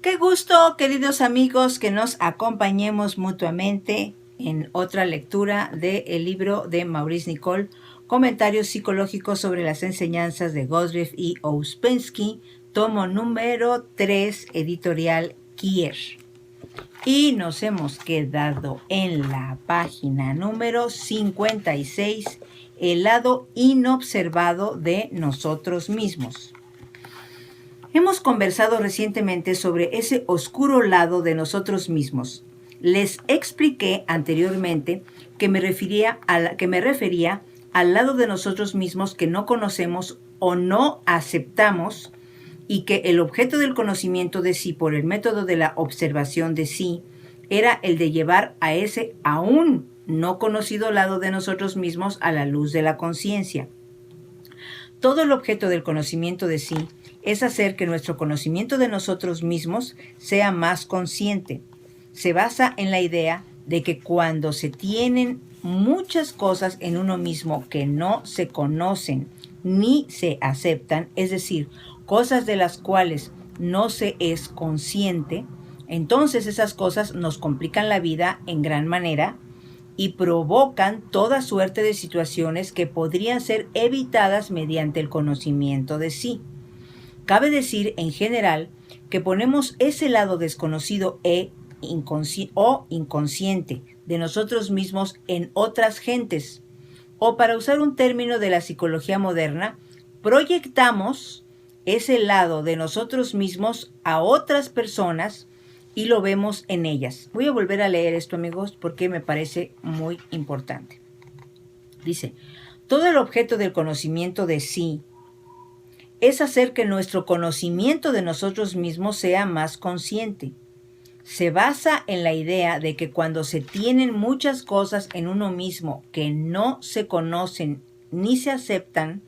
Qué gusto, queridos amigos, que nos acompañemos mutuamente en otra lectura del libro de Maurice Nicoll, Comentarios psicológicos sobre las enseñanzas de Gurdjieff y Ouspensky, tomo número 3, editorial Kier. Y nos hemos quedado en la página número 56, el lado inobservado de nosotros mismos. Hemos conversado recientemente sobre ese oscuro lado de nosotros mismos. Les expliqué anteriormente que me refería al lado de nosotros mismos que no conocemos o no aceptamos, y que el objeto del conocimiento de sí por el método de la observación de sí era el de llevar a ese aún no conocido lado de nosotros mismos a la luz de la conciencia. Todo el objeto del conocimiento de sí es hacer que nuestro conocimiento de nosotros mismos sea más consciente. Se basa en la idea de que cuando se tienen muchas cosas en uno mismo que no se conocen ni se aceptan, es decir, cosas de las cuales no se es consciente, entonces esas cosas nos complican la vida en gran manera y provocan toda suerte de situaciones que podrían ser evitadas mediante el conocimiento de sí. Cabe decir, en general, que ponemos ese lado desconocido o inconsciente de nosotros mismos en otras gentes, o para usar un término de la psicología moderna, proyectamos ese lado de nosotros mismos a otras personas y lo vemos en ellas. Voy a volver a leer esto, amigos, porque me parece muy importante. Dice, todo el objeto del conocimiento de sí es hacer que nuestro conocimiento de nosotros mismos sea más consciente. Se basa en la idea de que cuando se tienen muchas cosas en uno mismo que no se conocen ni se aceptan,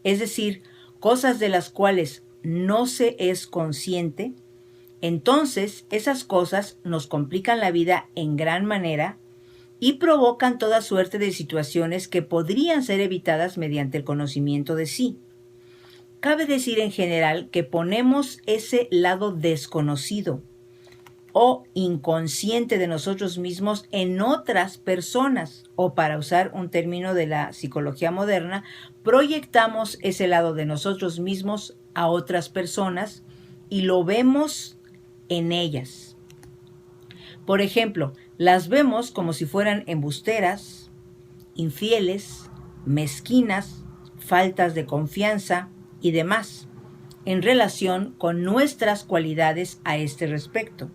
es decir, cosas de las cuales no se es consciente, entonces esas cosas nos complican la vida en gran manera y provocan toda suerte de situaciones que podrían ser evitadas mediante el conocimiento de sí. Cabe decir en general que ponemos ese lado desconocido o inconsciente de nosotros mismos en otras personas, o para usar un término de la psicología moderna, proyectamos ese lado de nosotros mismos a otras personas y lo vemos en ellas. Por ejemplo, las vemos como si fueran embusteras, infieles, mezquinas, faltas de confianza y demás, en relación con nuestras cualidades a este respecto.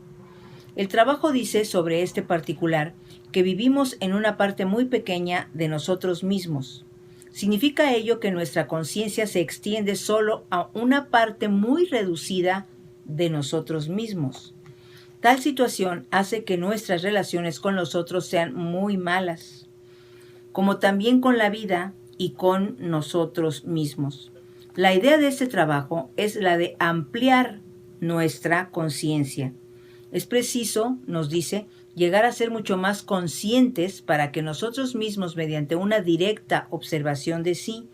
El trabajo dice sobre este particular que vivimos en una parte muy pequeña de nosotros mismos. Significa ello que nuestra conciencia se extiende solo a una parte muy reducida de nosotros mismos. Tal situación hace que nuestras relaciones con los otros sean muy malas, como también con la vida y con nosotros mismos. La idea de este trabajo es la de ampliar nuestra conciencia. Es preciso, nos dice, llegar a ser mucho más conscientes para que nosotros mismos, mediante una directa observación de sí,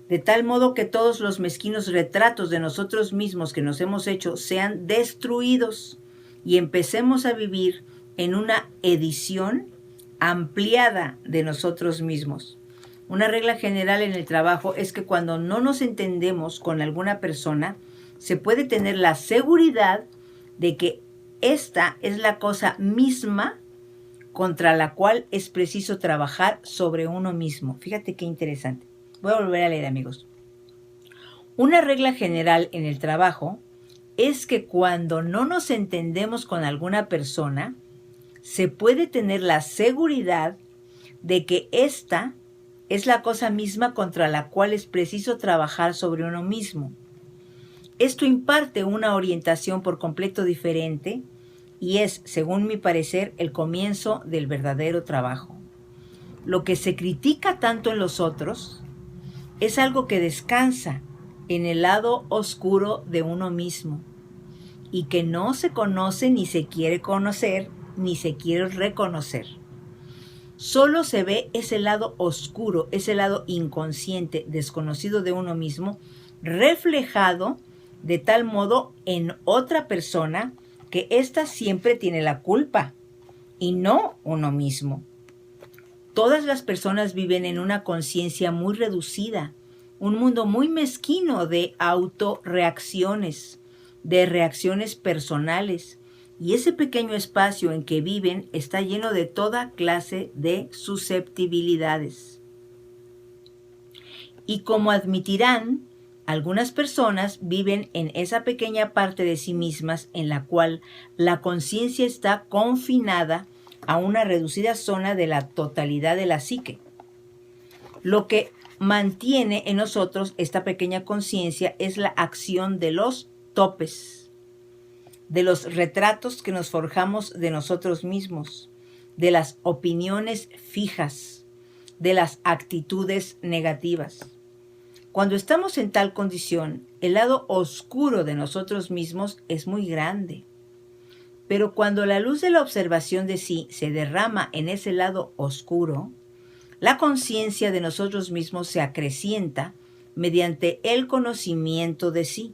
de tal modo que todos los mezquinos retratos de nosotros mismos que nos hemos hecho sean destruidos y empecemos a vivir en una edición ampliada de nosotros mismos. Una regla general en el trabajo es que cuando no nos entendemos con alguna persona, se puede tener la seguridad de que esta es la cosa misma contra la cual es preciso trabajar sobre uno mismo. Fíjate qué interesante. Voy a volver a leer, amigos. Una regla general en el trabajo es que cuando no nos entendemos con alguna persona, se puede tener la seguridad de que esta es la cosa misma contra la cual es preciso trabajar sobre uno mismo. Esto imparte una orientación por completo diferente y es, según mi parecer, el comienzo del verdadero trabajo. Lo que se critica tanto en los otros es algo que descansa en el lado oscuro de uno mismo y que no se conoce ni se quiere conocer ni se quiere reconocer. Solo se ve ese lado oscuro, ese lado inconsciente, desconocido de uno mismo, reflejado de tal modo en otra persona que ésta siempre tiene la culpa y no uno mismo. Todas las personas viven en una conciencia muy reducida, un mundo muy mezquino de autorreacciones, de reacciones personales, y ese pequeño espacio en que viven está lleno de toda clase de susceptibilidades. Y como admitirán, algunas personas viven en esa pequeña parte de sí mismas en la cual la conciencia está confinada a una reducida zona de la totalidad de la psique. Lo que mantiene en nosotros esta pequeña conciencia es la acción de los topes, de los retratos que nos forjamos de nosotros mismos, de las opiniones fijas, de las actitudes negativas. Cuando estamos en tal condición, el lado oscuro de nosotros mismos es muy grande. Pero cuando la luz de la observación de sí se derrama en ese lado oscuro, la conciencia de nosotros mismos se acrecienta mediante el conocimiento de sí.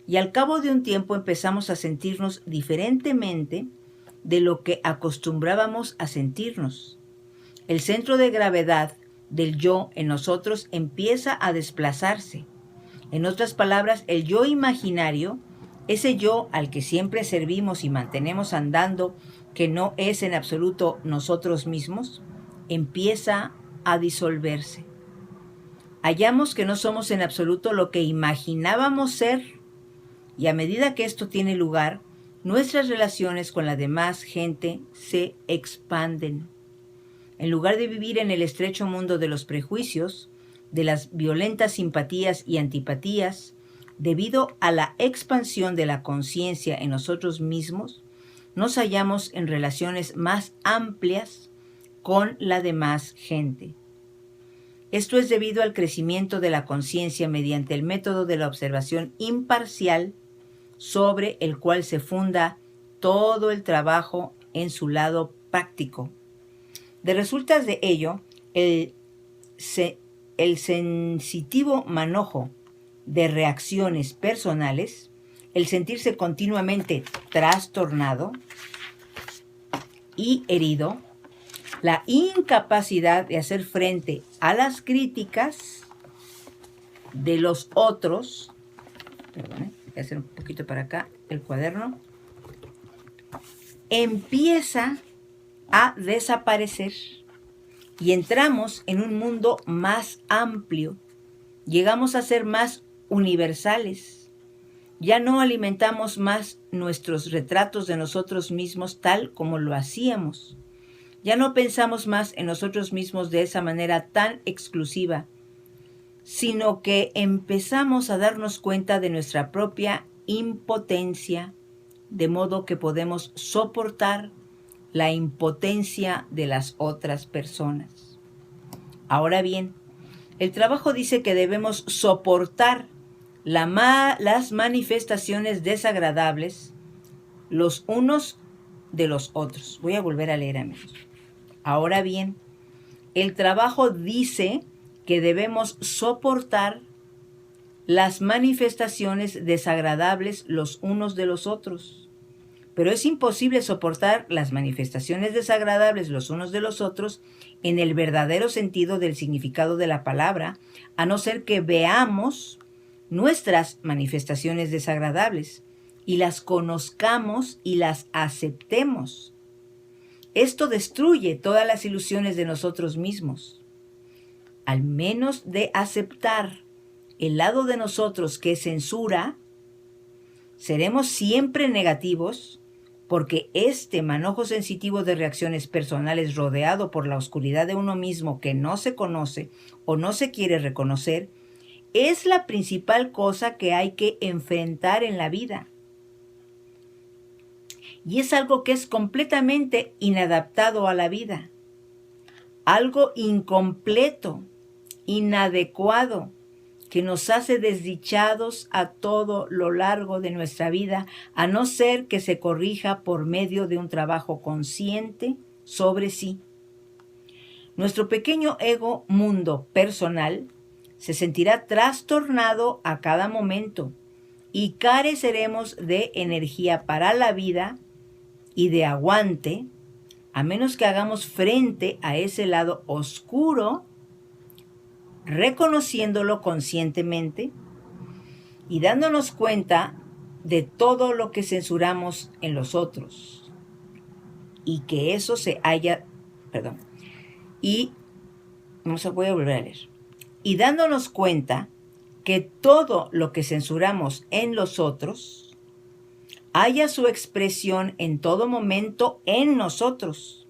Y al cabo de un tiempo empezamos a sentirnos diferentemente de lo que acostumbrábamos a sentirnos. El centro de gravedad del yo en nosotros empieza a desplazarse. En otras palabras, el yo imaginario, ese yo al que siempre servimos y mantenemos andando, que no es en absoluto nosotros mismos, empieza a disolverse. Hallamos que no somos en absoluto lo que imaginábamos ser, y a medida que esto tiene lugar, nuestras relaciones con la demás gente se expanden. En lugar de vivir en el estrecho mundo de los prejuicios, de las violentas simpatías y antipatías, debido a la expansión de la conciencia en nosotros mismos, nos hallamos en relaciones más amplias con la demás gente. Esto es debido al crecimiento de la conciencia mediante el método de la observación imparcial sobre el cual se funda todo el trabajo en su lado práctico. De resultas de ello, el sensitivo manojo de reacciones personales, el sentirse continuamente trastornado y herido, la incapacidad de hacer frente a las críticas de los otros, perdón, voy a hacer un poquito para acá el cuaderno, empieza a desaparecer y entramos en un mundo más amplio. Llegamos a ser más universales. Ya no alimentamos más nuestros retratos de nosotros mismos tal como lo hacíamos. Ya no pensamos más en nosotros mismos de esa manera tan exclusiva, sino que empezamos a darnos cuenta de nuestra propia impotencia, de modo que podemos soportar la impotencia de las otras personas. Ahora bien, el trabajo dice que debemos soportar las manifestaciones desagradables los unos de los otros. Voy a volver a leer, amigos. Ahora bien, el trabajo dice que debemos soportar las manifestaciones desagradables los unos de los otros. Pero es imposible soportar las manifestaciones desagradables los unos de los otros en el verdadero sentido del significado de la palabra, a no ser que veamos nuestras manifestaciones desagradables y las conozcamos y las aceptemos. Esto destruye todas las ilusiones de nosotros mismos. Al menos de aceptar el lado de nosotros que censura, seremos siempre negativos, porque este manojo sensitivo de reacciones personales rodeado por la oscuridad de uno mismo que no se conoce o no se quiere reconocer, es la principal cosa que hay que enfrentar en la vida. Y es algo que es completamente inadaptado a la vida, algo incompleto, inadecuado, que nos hace desdichados a todo lo largo de nuestra vida, a no ser que se corrija por medio de un trabajo consciente sobre sí. Nuestro pequeño ego mundo personal se sentirá trastornado a cada momento, y careceremos de energía para la vida y de aguante, a menos que hagamos frente a ese lado oscuro, reconociéndolo conscientemente y dándonos cuenta de todo lo que censuramos en los otros y que eso se haya, y voy a volver a leer, y dándonos cuenta que todo lo que censuramos en los otros haya su expresión en todo momento en nosotros,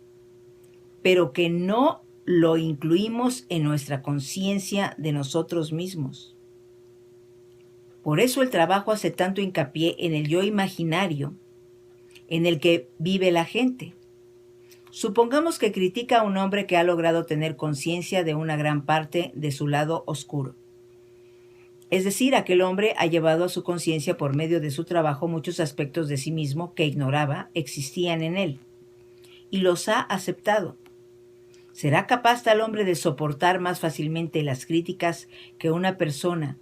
pero que no lo incluimos en nuestra conciencia de nosotros mismos. Por eso el trabajo hace tanto hincapié en el yo imaginario en el que vive la gente. Supongamos que critica a un hombre que ha logrado tener conciencia de una gran parte de su lado oscuro. Es decir, aquel hombre ha llevado a su conciencia por medio de su trabajo muchos aspectos de sí mismo que ignoraba existían en él y los ha aceptado. ¿Será capaz tal hombre de soportar más fácilmente las críticas que una persona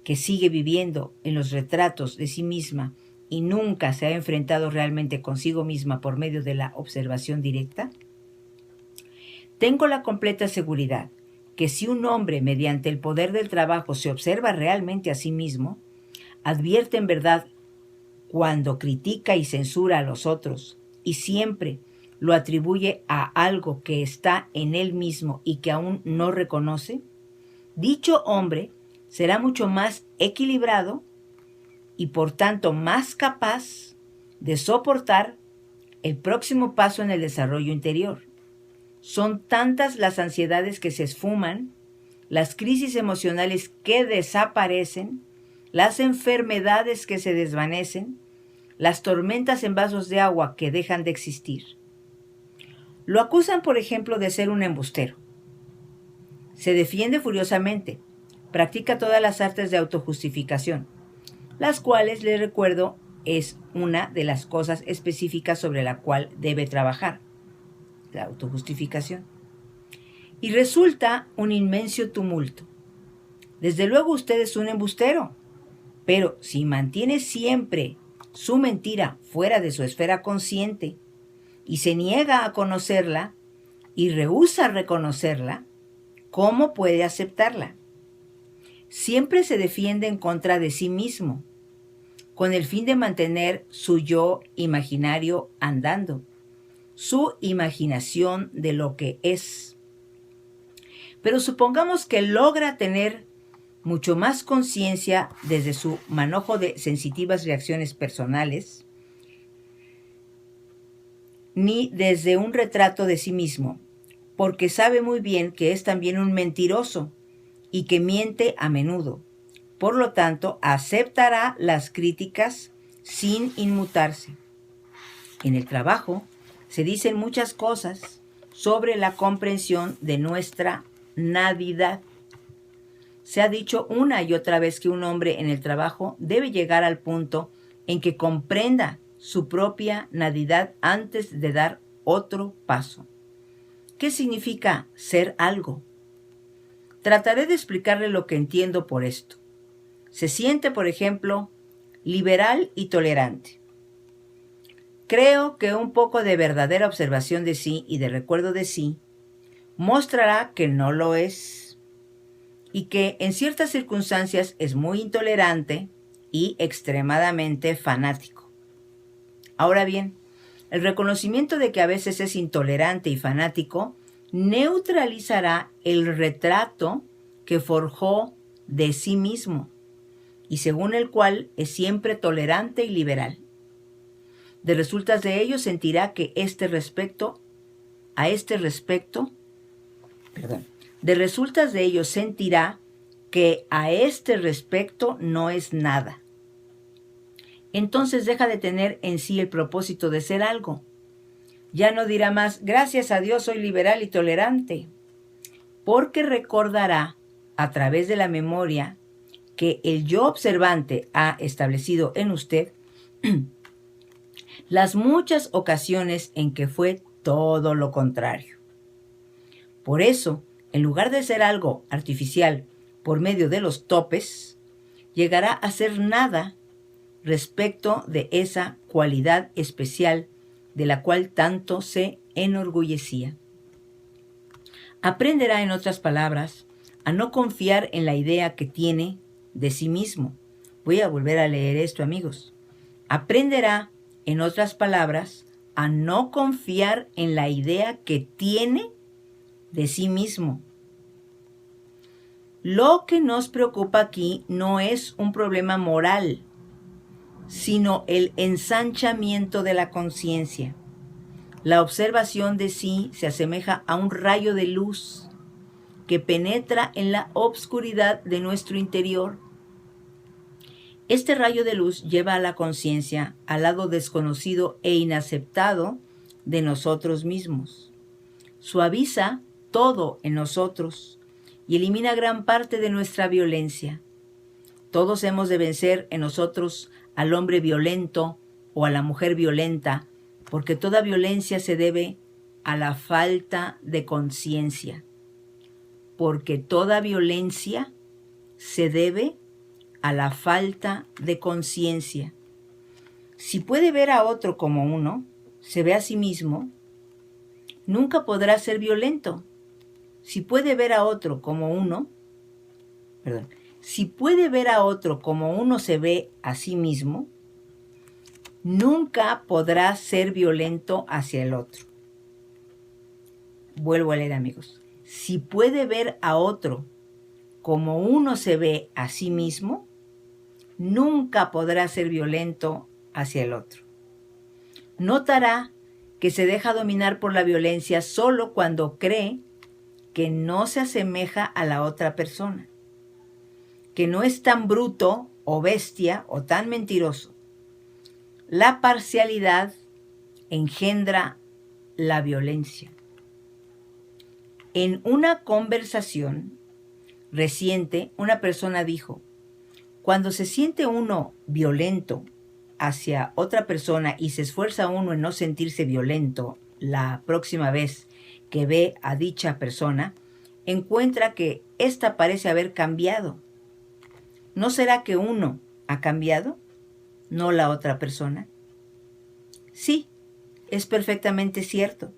que sigue viviendo en los retratos de sí misma y nunca se ha enfrentado realmente consigo misma por medio de la observación directa? Tengo la completa seguridad que si un hombre, mediante el poder del trabajo, se observa realmente a sí mismo, advierte en verdad cuando critica y censura a los otros y siempre lo atribuye a algo que está en él mismo y que aún no reconoce, dicho hombre será mucho más equilibrado y por tanto más capaz de soportar el próximo paso en el desarrollo interior. Son tantas las ansiedades que se esfuman, las crisis emocionales que desaparecen, las enfermedades que se desvanecen, las tormentas en vasos de agua que dejan de existir. Lo acusan, por ejemplo, de ser un embustero. Se defiende furiosamente, practica todas las artes de autojustificación, las cuales, les recuerdo, es una de las cosas específicas sobre la cual debe trabajar, la autojustificación. Y resulta un inmenso tumulto. Desde luego usted es un embustero, pero si mantiene siempre su mentira fuera de su esfera consciente y se niega a conocerla y rehúsa reconocerla, ¿cómo puede aceptarla? Siempre se defiende en contra de sí mismo, con el fin de mantener su yo imaginario andando, su imaginación de lo que es. Pero supongamos que logra tener mucho más conciencia desde su manojo de sensitivas reacciones personales, ni desde un retrato de sí mismo, porque sabe muy bien que es también un mentiroso y que miente a menudo. Por lo tanto, aceptará las críticas sin inmutarse. En el trabajo se dicen muchas cosas sobre la comprensión de nuestra nadidad. Se ha dicho una y otra vez que un hombre en el trabajo debe llegar al punto en que comprenda su propia nadidad antes de dar otro paso. ¿Qué significa ser algo? Trataré de explicarle lo que entiendo por esto. Se siente, por ejemplo, liberal y tolerante. Creo que un poco de verdadera observación de sí y de recuerdo de sí mostrará que no lo es y que en ciertas circunstancias es muy intolerante y extremadamente fanático. Ahora bien, el reconocimiento de que a veces es intolerante y fanático neutralizará el retrato que forjó de sí mismo y según el cual es siempre tolerante y liberal. De resultas de ello sentirá que de resultas de ello sentirá que a este respecto no es nada. Entonces deja de tener en sí el propósito de ser algo. Ya no dirá más, gracias a Dios soy liberal y tolerante, porque recordará a través de la memoria que el yo observante ha establecido en usted las muchas ocasiones en que fue todo lo contrario. Por eso, en lugar de ser algo artificial por medio de los topes, llegará a ser nada respecto de esa cualidad especial de la cual tanto se enorgullecía. Aprenderá, en otras palabras, a no confiar en la idea que tiene de sí mismo. Voy a volver a leer esto, amigos. Aprenderá, en otras palabras, a no confiar en la idea que tiene de sí mismo. Lo que nos preocupa aquí no es un problema moral, sino el ensanchamiento de la conciencia. La observación de sí se asemeja a un rayo de luz que penetra en la obscuridad de nuestro interior. Este rayo de luz lleva a la conciencia al lado desconocido e inaceptado de nosotros mismos. Suaviza todo en nosotros y elimina gran parte de nuestra violencia. Todos hemos de vencer en nosotros al hombre violento o a la mujer violenta, porque toda violencia se debe a la falta de conciencia. Porque toda violencia se debe a la falta de conciencia. Si puede ver a otro como uno, se ve a sí mismo, nunca podrá ser violento. Si puede ver a otro como uno, si puede ver a otro como uno se ve a sí mismo, nunca podrá ser violento hacia el otro. Vuelvo a leer, amigos. Si puede ver a otro como uno se ve a sí mismo, nunca podrá ser violento hacia el otro. Notará que se deja dominar por la violencia solo cuando cree que no se asemeja a la otra persona, que no es tan bruto o bestia o tan mentiroso. La parcialidad engendra la violencia. En una conversación reciente, una persona dijo: cuando se siente uno violento hacia otra persona y se esfuerza uno en no sentirse violento la próxima vez que ve a dicha persona, encuentra que ésta parece haber cambiado. ¿No será que uno ha cambiado, no la otra persona? Sí, es perfectamente cierto.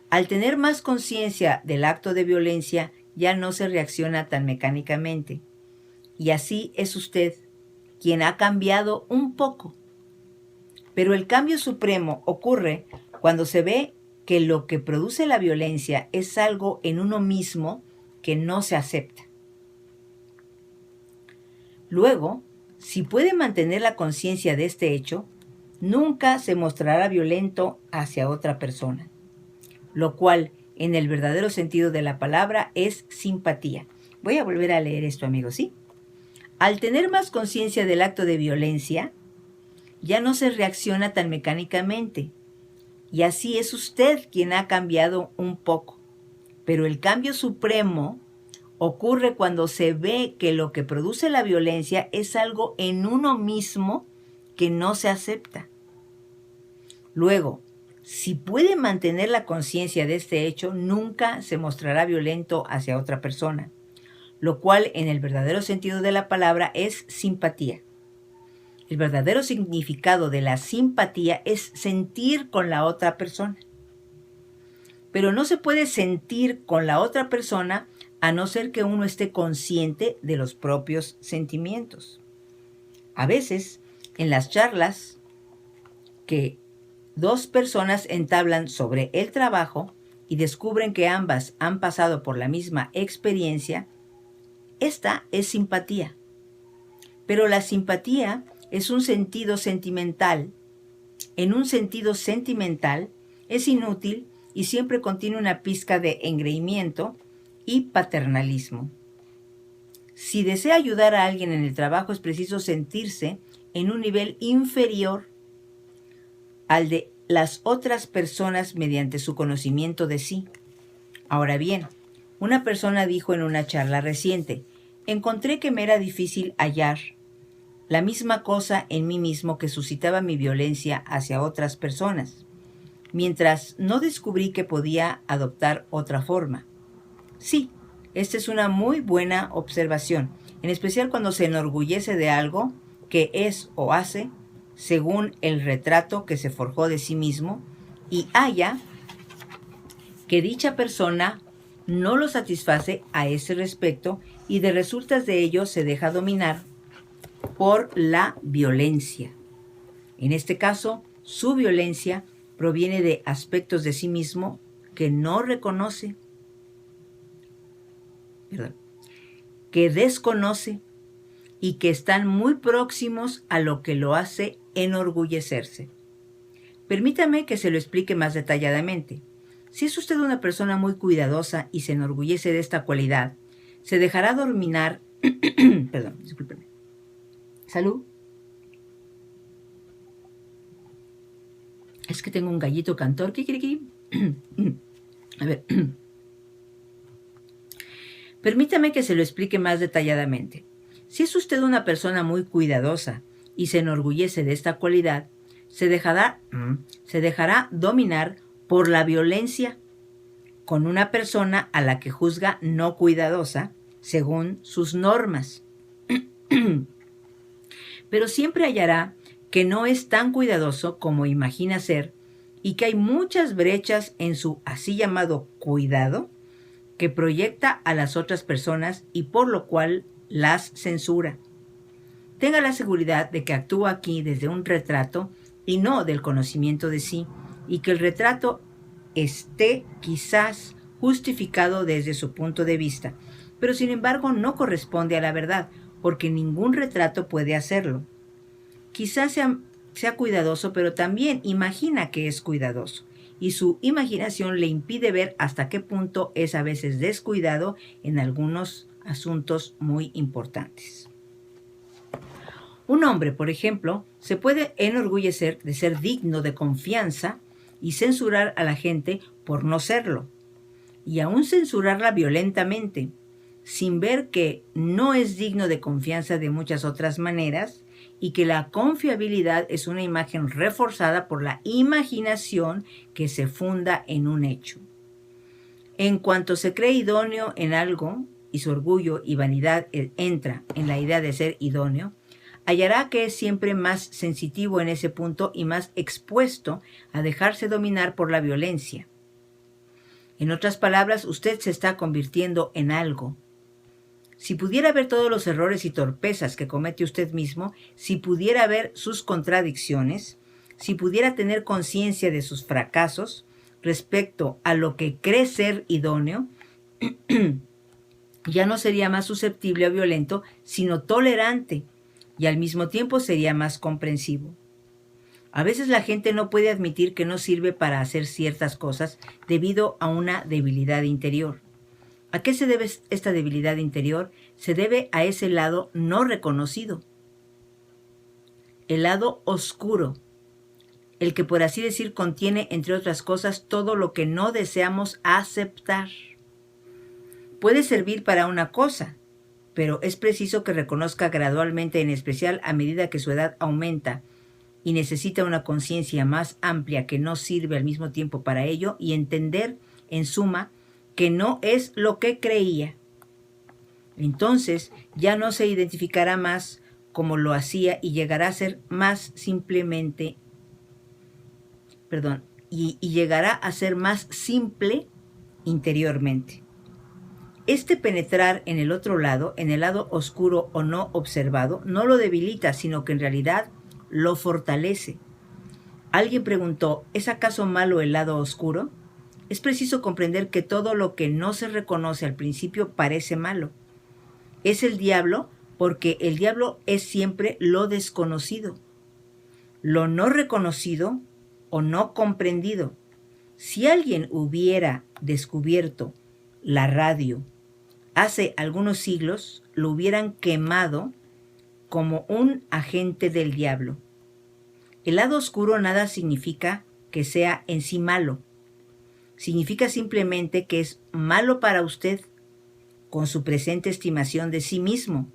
Al tener más conciencia del acto de violencia, ya no se reacciona tan mecánicamente. Y así es usted, quien ha cambiado un poco. Pero el cambio supremo ocurre cuando se ve que lo que produce la violencia es algo en uno mismo que no se acepta. Luego, si puede mantener la conciencia de este hecho, nunca se mostrará violento hacia otra persona, lo cual, en el verdadero sentido de la palabra, es simpatía. Voy a volver a leer esto, amigos, ¿sí? Al tener más conciencia del acto de violencia, ya no se reacciona tan mecánicamente. Y así es usted quien ha cambiado un poco. Pero el cambio supremo ocurre cuando se ve que lo que produce la violencia es algo en uno mismo que no se acepta. Luego, si puede mantener la conciencia de este hecho, nunca se mostrará violento hacia otra persona, lo cual en el verdadero sentido de la palabra es simpatía. El verdadero significado de la simpatía es sentir con la otra persona. Pero no se puede sentir con la otra persona a no ser que uno esté consciente de los propios sentimientos. A veces, en las charlas que dos personas entablan sobre el trabajo y descubren que ambas han pasado por la misma experiencia, esta es simpatía. Pero la simpatía es un sentido sentimental. En un sentido sentimental es inútil y siempre contiene una pizca de engreimiento y paternalismo. Si desea ayudar a alguien en el trabajo, es preciso sentirse en un nivel inferior al de las otras personas mediante su conocimiento de sí. Ahora bien, una persona dijo en una charla reciente: encontré que me era difícil hallar la misma cosa en mí mismo que suscitaba mi violencia hacia otras personas, mientras no descubrí que podía adoptar otra forma. Sí, esta es una muy buena observación, en especial cuando se enorgullece de algo que es o hace según el retrato que se forjó de sí mismo y halla que dicha persona no lo satisface a ese respecto y de resultas de ello se deja dominar por la violencia. En este caso, su violencia proviene de aspectos de sí mismo que no reconoce, que desconoce y que están muy próximos a lo que lo hace enorgullecerse. Permítame que se lo explique más detalladamente. Si es usted una persona muy cuidadosa y se enorgullece de esta cualidad, se dejará dominar. Perdón, discúlpeme. Salud. Es que tengo un gallito cantor. Kikiriki. A ver. Permítame que se lo explique más detalladamente. Si es usted una persona muy cuidadosa y se enorgullece de esta cualidad, se dejará dominar por la violencia con una persona a la que juzga no cuidadosa según sus normas. Pero siempre hallará que no es tan cuidadoso como imagina ser y que hay muchas brechas en su así llamado cuidado que proyecta a las otras personas y por lo cual las censura. Tenga la seguridad de que actúa aquí desde un retrato y no del conocimiento de sí, y que el retrato esté quizás justificado desde su punto de vista, pero sin embargo no corresponde a la verdad, porque ningún retrato puede hacerlo. Quizás sea cuidadoso, pero también imagina que es cuidadoso, y su imaginación le impide ver hasta qué punto es a veces descuidado en algunos asuntos muy importantes. Un hombre, por ejemplo, se puede enorgullecer de ser digno de confianza y censurar a la gente por no serlo, y aún censurarla violentamente, sin ver que no es digno de confianza de muchas otras maneras y que la confiabilidad es una imagen reforzada por la imaginación que se funda en un hecho. En cuanto se cree idóneo en algo y su orgullo y vanidad entra en la idea de ser idóneo, hallará que es siempre más sensitivo en ese punto y más expuesto a dejarse dominar por la violencia. En otras palabras, usted se está convirtiendo en algo. Si pudiera ver todos los errores y torpezas que comete usted mismo, si pudiera ver sus contradicciones, si pudiera tener conciencia de sus fracasos respecto a lo que cree ser idóneo, ya no sería más susceptible o violento, sino tolerante, y al mismo tiempo sería más comprensivo. A veces la gente no puede admitir que no sirve para hacer ciertas cosas debido a una debilidad interior. ¿A qué se debe esta debilidad interior? Se debe a ese lado no reconocido, el lado oscuro, el que por así decir contiene, entre otras cosas, todo lo que no deseamos aceptar. Puede servir para una cosa, pero es preciso que reconozca gradualmente, en especial a medida que su edad aumenta y necesita una conciencia más amplia que no sirve al mismo tiempo para ello, y entender, en suma, que no es lo que creía. Entonces ya no se identificará más como lo hacía y llegará a ser más simplemente, y llegará a ser más simple interiormente. Este penetrar en el otro lado, en el lado oscuro o no observado, no lo debilita, sino que en realidad lo fortalece. Alguien preguntó, ¿es acaso malo el lado oscuro? Es preciso comprender que todo lo que no se reconoce al principio parece malo. Es el diablo, porque el diablo es siempre lo desconocido, lo no reconocido o no comprendido. Si alguien hubiera descubierto la radio hace algunos siglos, lo hubieran quemado como un agente del diablo. El lado oscuro nada significa que sea en sí malo. Significa simplemente que es malo para usted con su presente estimación de sí mismo.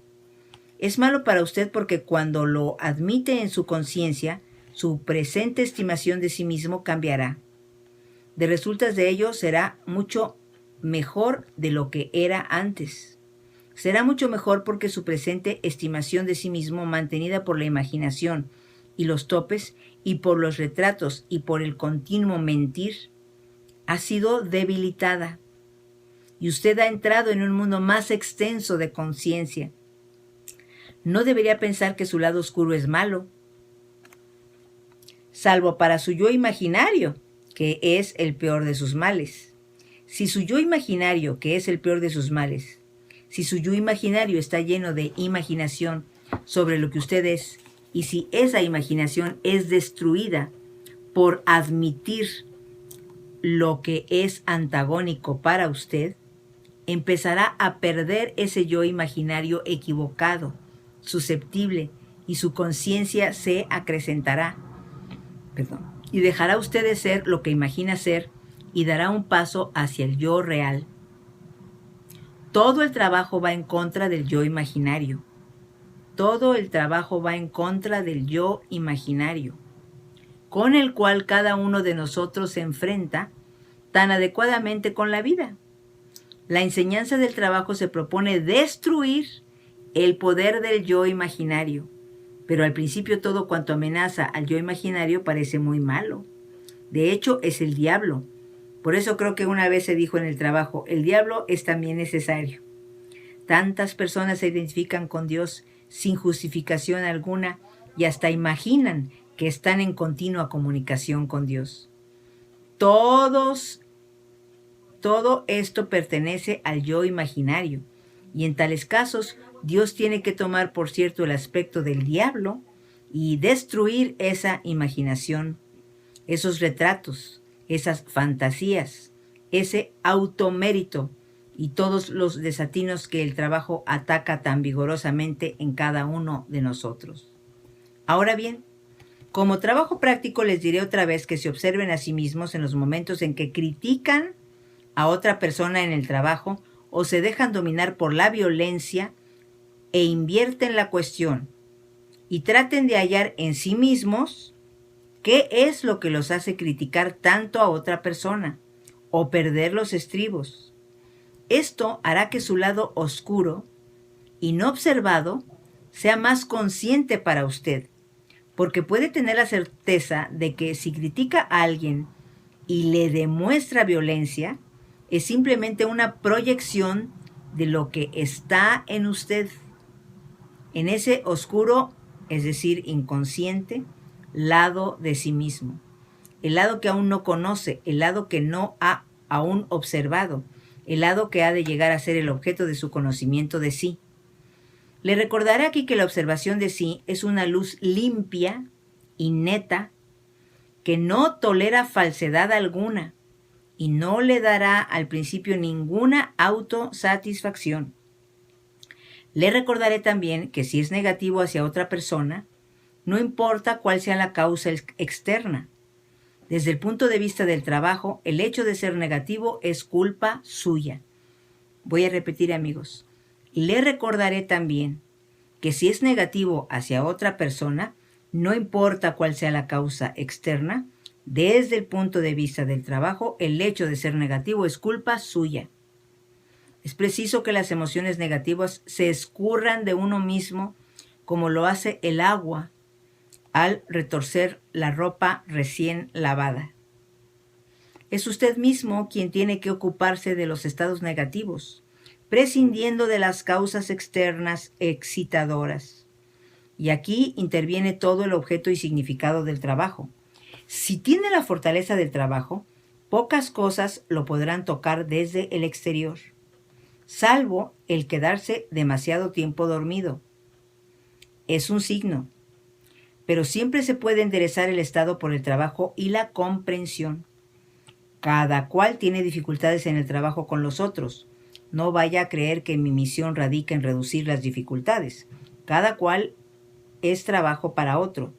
Es malo para usted porque cuando lo admite en su conciencia, su presente estimación de sí mismo cambiará. De resultas de ello será mucho mejor de lo que era antes. Será mucho mejor porque su presente estimación de sí mismo, mantenida por la imaginación y los topes, y por los retratos y por el continuo mentir, ha sido debilitada. Y usted ha entrado en un mundo más extenso de conciencia. No debería pensar que su lado oscuro es malo, salvo para su yo imaginario, que es el peor de sus males. Si su yo imaginario, que es el peor de sus males, si su yo imaginario está lleno de imaginación sobre lo que usted es, y si esa imaginación es destruida por admitir lo que es antagónico para usted, empezará a perder ese yo imaginario equivocado, susceptible, y su conciencia se acrecentará. Y dejará usted de ser lo que imagina ser y dará un paso hacia el yo real. Todo el trabajo va en contra del yo imaginario. Todo el trabajo va en contra del yo imaginario, con el cual cada uno de nosotros se enfrenta tan adecuadamente con la vida. La enseñanza del trabajo se propone destruir el poder del yo imaginario, pero al principio todo cuanto amenaza al yo imaginario parece muy malo. De hecho, es el diablo. Por eso creo que una vez se dijo en el trabajo, el diablo es también necesario. Tantas personas se identifican con Dios sin justificación alguna y hasta imaginan que están en continua comunicación con Dios. Todo esto pertenece al yo imaginario, y en tales casos Dios tiene que tomar por cierto el aspecto del diablo y destruir esa imaginación, esos retratos, esas fantasías, ese automérito y todos los desatinos que el trabajo ataca tan vigorosamente en cada uno de nosotros. Ahora bien, como trabajo práctico les diré otra vez que se observen a sí mismos en los momentos en que critican a otra persona en el trabajo o se dejan dominar por la violencia e invierten la cuestión y traten de hallar en sí mismos qué es lo que los hace criticar tanto a otra persona o perder los estribos. Esto hará que su lado oscuro y no observado sea más consciente para usted, porque puede tener la certeza de que si critica a alguien y le demuestra violencia, es simplemente una proyección de lo que está en usted, en ese oscuro, es decir, inconsciente, lado de sí mismo, el lado que aún no conoce, el lado que no ha aún observado, el lado que ha de llegar a ser el objeto de su conocimiento de sí. Le recordaré aquí que la observación de sí es una luz limpia y neta que no tolera falsedad alguna y no le dará al principio ninguna autosatisfacción. Le recordaré también que si es negativo hacia otra persona, no importa cuál sea la causa externa. Desde el punto de vista del trabajo, el hecho de ser negativo es culpa suya. Voy a repetir, amigos. Le recordaré también que si es negativo hacia otra persona, no importa cuál sea la causa externa, desde el punto de vista del trabajo, el hecho de ser negativo es culpa suya. Es preciso que las emociones negativas se escurran de uno mismo como lo hace el agua al retorcer la ropa recién lavada. Es usted mismo quien tiene que ocuparse de los estados negativos, prescindiendo de las causas externas excitadoras. Y aquí interviene todo el objeto y significado del trabajo. Si tiene la fortaleza del trabajo, pocas cosas lo podrán tocar desde el exterior, salvo el quedarse demasiado tiempo dormido. Es un signo, pero siempre se puede enderezar el estado por el trabajo y la comprensión. Cada cual tiene dificultades en el trabajo con los otros. No vaya a creer que mi misión radica en reducir las dificultades. Cada cual es trabajo para otro.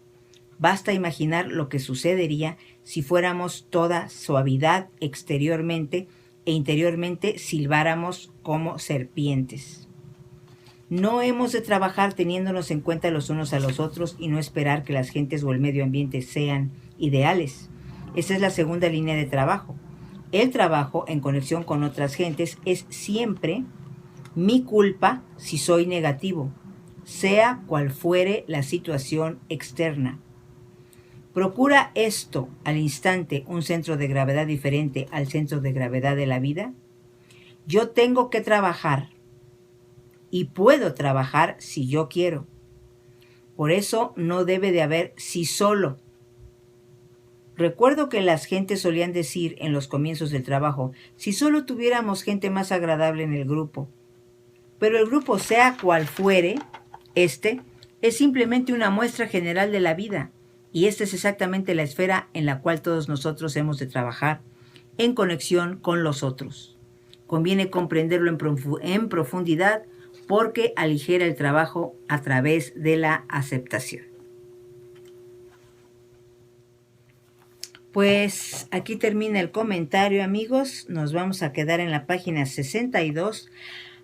Basta imaginar lo que sucedería si fuéramos toda suavidad exteriormente e interiormente silbáramos como serpientes. No hemos de trabajar teniéndonos en cuenta los unos a los otros y no esperar que las gentes o el medio ambiente sean ideales. Esa es la segunda línea de trabajo. El trabajo en conexión con otras gentes es siempre Mi culpa si soy negativo, sea cual fuere la situación externa. ¿Procura esto al instante un centro de gravedad diferente al centro de gravedad de la vida? Yo tengo que trabajar y puedo trabajar si yo quiero. Por eso no debe de haber sí solo. Recuerdo que las gentes solían decir en los comienzos del trabajo, si solo tuviéramos gente más agradable en el grupo. Pero el grupo, sea cual fuere, es simplemente una muestra general de la vida, y esta es exactamente la esfera en la cual todos nosotros hemos de trabajar, en conexión con los otros. Conviene comprenderlo en profundidad porque aligera el trabajo a través de la aceptación. Pues aquí termina el comentario, amigos. Nos vamos a quedar en la página 62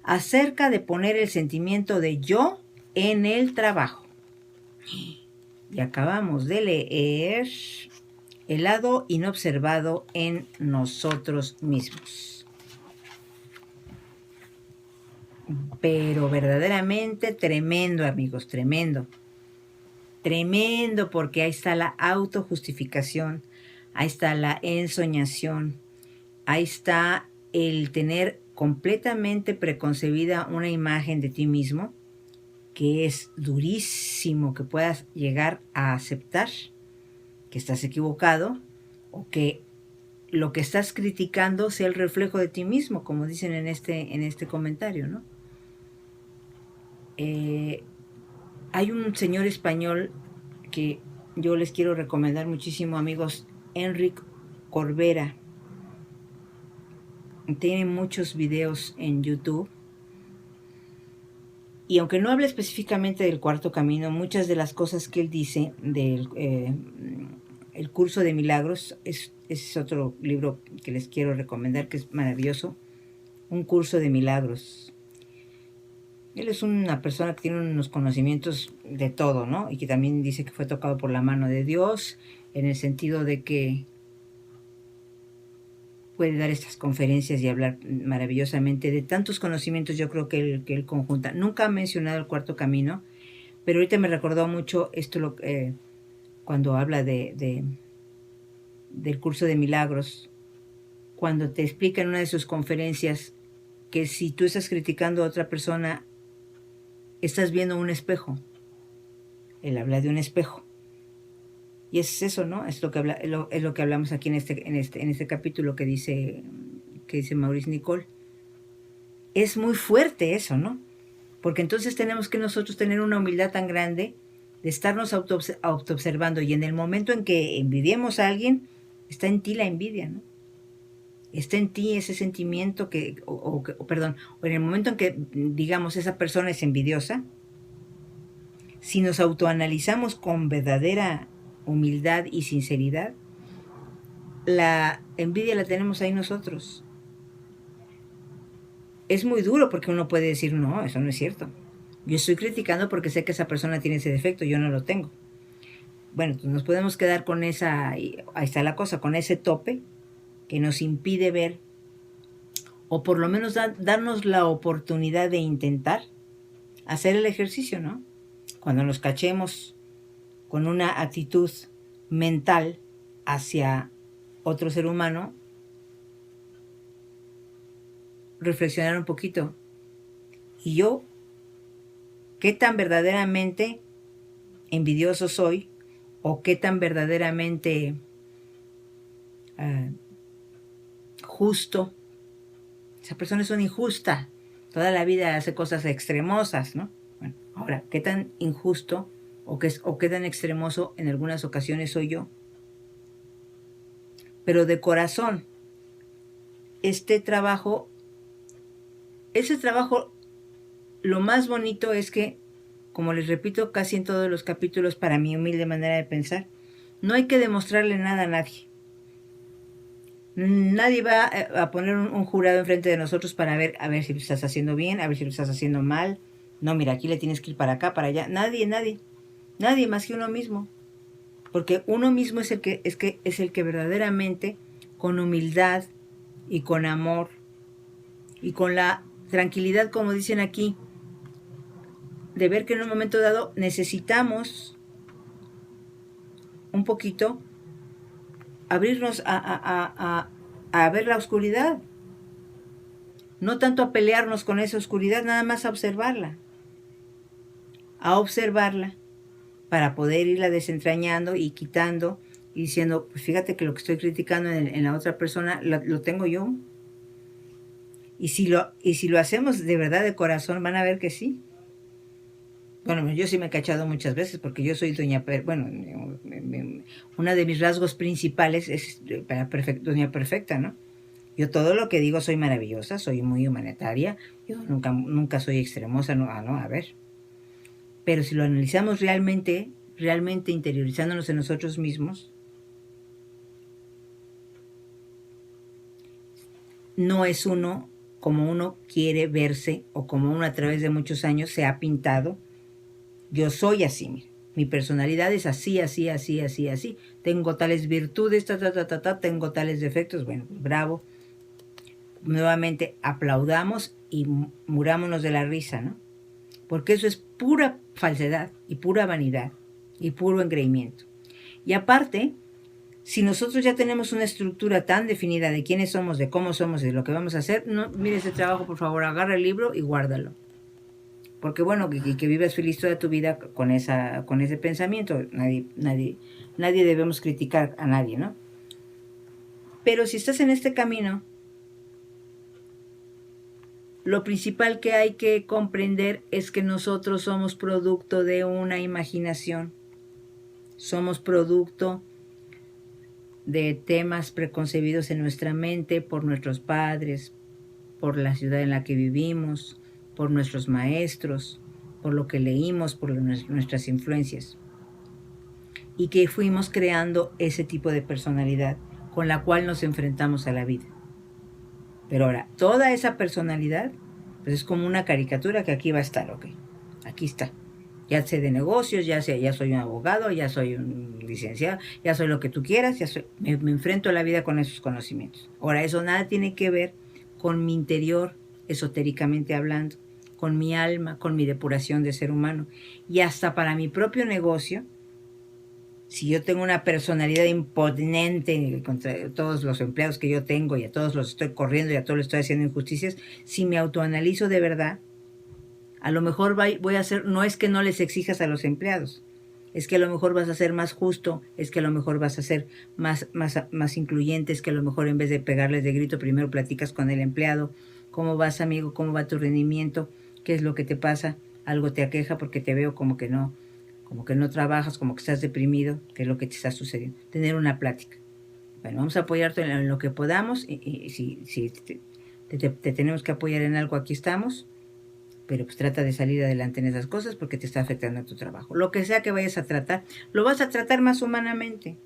acerca de poner el sentimiento de yo en el trabajo. Y acabamos de leer el lado inobservado en nosotros mismos. Pero verdaderamente tremendo, amigos, tremendo. Tremendo, porque ahí está la autojustificación, ahí está la ensoñación, ahí está el tener completamente preconcebida una imagen de ti mismo, que es durísimo que puedas llegar a aceptar que estás equivocado o que lo que estás criticando sea el reflejo de ti mismo, como dicen en este comentario, ¿no? Hay un señor español que yo les quiero recomendar muchísimo, amigos, Enric Corbera. Tiene muchos videos en YouTube. Y aunque no hable específicamente del cuarto camino, muchas de las cosas que él dice del el curso de milagros, es otro libro que les quiero recomendar, que es maravilloso, un curso de milagros. Él es una persona que tiene unos conocimientos de todo, ¿no? Y que también dice que fue tocado por la mano de Dios, en el sentido de que puede dar estas conferencias y hablar maravillosamente de tantos conocimientos. Yo creo que él conjunta. Nunca ha mencionado el cuarto camino, pero ahorita me recordó mucho esto cuando habla del curso de milagros, cuando te explica en una de sus conferencias que si tú estás criticando a otra persona, estás viendo un espejo. Él habla de un espejo. Y es eso, ¿no? Es lo que hablamos aquí en este capítulo que dice Maurice Nicoll. Es muy fuerte eso, ¿no? Porque entonces tenemos que nosotros tener una humildad tan grande de estarnos autoobservando, y en el momento en que envidiemos a alguien, está en ti la envidia, ¿no? Está en ti ese sentimiento o en el momento en que, digamos, esa persona es envidiosa, si nos autoanalizamos con verdadera humildad y sinceridad, la envidia la tenemos ahí nosotros. Es muy duro porque uno puede decir, no, eso no es cierto. Yo estoy criticando porque sé que esa persona tiene ese defecto, yo no lo tengo. Bueno, pues nos podemos quedar con ahí está la cosa, con ese tope que nos impide ver, o por lo menos darnos la oportunidad de intentar hacer el ejercicio, ¿no? Cuando nos cachemos con una actitud mental hacia otro ser humano, reflexionar un poquito. ¿Y yo qué tan verdaderamente envidioso soy? ¿O qué tan verdaderamente justo? Esa persona es una injusta. Toda la vida hace cosas extremosas, ¿no? Bueno, ahora, ¿qué tan injusto o qué tan extremoso en algunas ocasiones soy yo? Pero de corazón, ese trabajo, lo más bonito es que, como les repito casi en todos los capítulos, para mi humilde manera de pensar, no hay que demostrarle nada a nadie. Nadie va a poner un jurado enfrente de nosotros para ver, a ver si lo estás haciendo bien, a ver si lo estás haciendo mal. No, mira, aquí le tienes que ir para acá, para allá. Nadie más que uno mismo. Porque uno mismo es el que verdaderamente, con humildad y con amor y con la tranquilidad, como dicen aquí, de ver que en un momento dado necesitamos un poquito abrirnos a ver la oscuridad. No tanto a pelearnos con esa oscuridad, nada más a observarla. A observarla para poder irla desentrañando y quitando y diciendo, pues fíjate que lo que estoy criticando en la otra persona lo tengo yo. Y si lo hacemos de verdad de corazón, van a ver que sí. Bueno, yo sí me he cachado muchas veces porque yo soy una de mis rasgos principales es doña perfecta, ¿no? Yo todo lo que digo soy maravillosa, soy muy humanitaria, yo nunca soy extremosa, no, a ver. Pero si lo analizamos realmente interiorizándonos en nosotros mismos, no es uno como uno quiere verse o como uno a través de muchos años se ha pintado. Yo soy así, mira. Mi personalidad es así. Tengo tales virtudes, tengo tales defectos. Bueno, pues bravo. Nuevamente aplaudamos y murámonos de la risa, ¿no? Porque eso es pura falsedad y pura vanidad y puro engreimiento. Y aparte, si nosotros ya tenemos una estructura tan definida de quiénes somos, de cómo somos, de lo que vamos a hacer, no, mire ese trabajo, por favor, agarra el libro y guárdalo. Porque bueno, que vivas feliz toda tu vida con ese pensamiento. Nadie debemos criticar a nadie, ¿no? Pero si estás en este camino, lo principal que hay que comprender es que nosotros somos producto de una imaginación. Somos producto de temas preconcebidos en nuestra mente por nuestros padres, por la ciudad en la que vivimos, por nuestros maestros, por lo que leímos, por nuestras influencias. Y que fuimos creando ese tipo de personalidad con la cual nos enfrentamos a la vida. Pero ahora, toda esa personalidad, pues es como una caricatura que aquí va a estar, ¿ok? Aquí está. Ya sé de negocios, ya soy un abogado, ya soy un licenciado, ya soy lo que tú quieras, me enfrento a la vida con esos conocimientos. Ahora, eso nada tiene que ver con mi interior, esotéricamente hablando, con mi alma, con mi depuración de ser humano. Y hasta para mi propio negocio, si yo tengo una personalidad imponente contra todos los empleados que yo tengo y a todos los estoy corriendo y a todos les estoy haciendo injusticias, si me autoanalizo de verdad, a lo mejor voy a hacer, no es que no les exijas a los empleados, es que a lo mejor vas a ser más justo, es que a lo mejor vas a ser más incluyente, es que a lo mejor en vez de pegarles de grito, primero platicas con el empleado, ¿cómo vas, amigo? ¿Cómo va tu rendimiento? ¿Qué es lo que te pasa? Algo te aqueja porque te veo como que no trabajas, como que estás deprimido, ¿qué es lo que te está sucediendo? Tener una plática. Bueno, vamos a apoyarte en lo que podamos y si te tenemos que apoyar en algo, aquí estamos, pero pues trata de salir adelante en esas cosas porque te está afectando a tu trabajo. Lo que sea que vayas a tratar, lo vas a tratar más humanamente,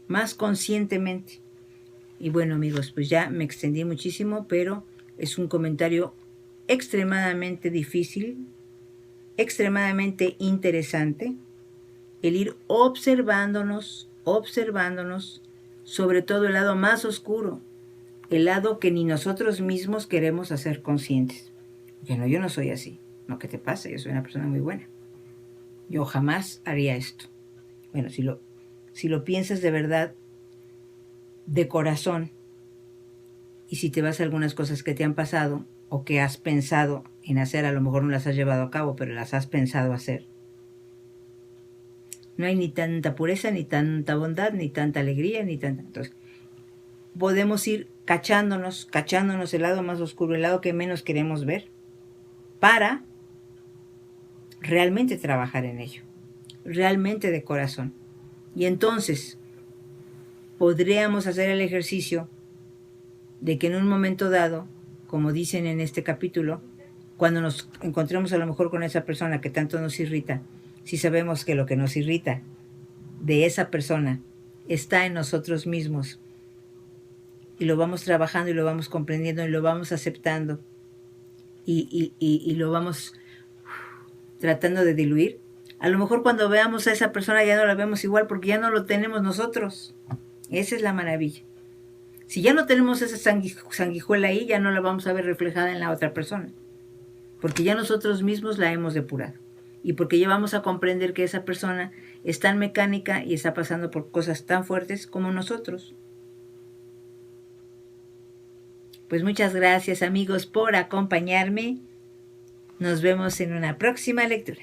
más conscientemente. Y bueno, amigos, pues ya me extendí muchísimo, pero es un comentario extremadamente difícil, extremadamente interesante, el ir observándonos, sobre todo el lado más oscuro, el lado que ni nosotros mismos queremos hacer conscientes. Bueno, yo no soy así. No, ¿qué te pasa? Yo soy una persona muy buena. Yo jamás haría esto. Bueno, si lo piensas de verdad, de corazón, y si te vas a algunas cosas que te han pasado o que has pensado en hacer, a lo mejor no las has llevado a cabo, pero las has pensado hacer, no hay ni tanta pureza, ni tanta bondad, ni tanta alegría, ni tanta... Entonces, podemos ir cachándonos el lado más oscuro, el lado que menos queremos ver, para realmente trabajar en ello, realmente de corazón. Y entonces podríamos hacer el ejercicio de que en un momento dado, como dicen en este capítulo, cuando nos encontremos a lo mejor con esa persona que tanto nos irrita, si sabemos que lo que nos irrita de esa persona está en nosotros mismos y lo vamos trabajando y lo vamos comprendiendo y lo vamos aceptando y lo vamos tratando de diluir, a lo mejor cuando veamos a esa persona ya no la vemos igual porque ya no lo tenemos nosotros. Esa es la maravilla. Si ya no tenemos esa sanguijuela ahí, ya no la vamos a ver reflejada en la otra persona, porque ya nosotros mismos la hemos depurado y porque ya vamos a comprender que esa persona es tan mecánica y está pasando por cosas tan fuertes como nosotros. Pues muchas gracias, amigos, por acompañarme. Nos vemos en una próxima lectura.